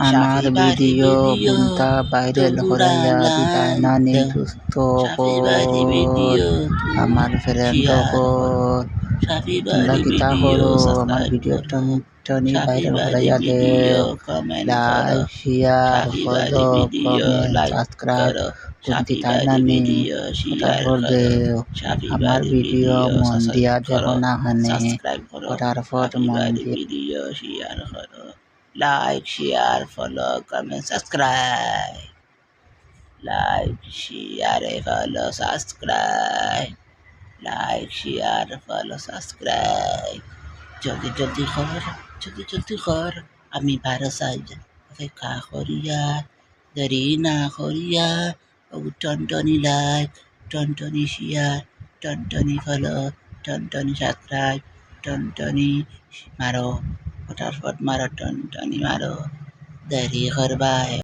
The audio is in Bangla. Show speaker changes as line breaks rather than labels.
আমার ভিডিও কোনটা ভাইরাল করাইয়া দিতাই না নি দোস্ত আমার ফ্রেন্ড তোমরা কিতা করো আমার ভিডিও টনি ভাইরাল করাইয়া দেও like share follow comment subscribe করতে তাই না নি ফটাফট দেও আমার ভিডিও মন দিয়া দেব না হানে ফটাফট মন দিয়া like, share, follow, comment, subscribe. Like, share, follow, subscribe. Like, share, follow, subscribe. জলদি কর আমি 12 সাইজ অপেক্ষা করিয়া দেরি না করিয়া টনটনি লাইক টনটনি শেয়ার টনটনি ফলো টনটনি সাবস্ক্রাইব টনটনি মারো ফটাফট মারো টনটনি মারো দেরি করবা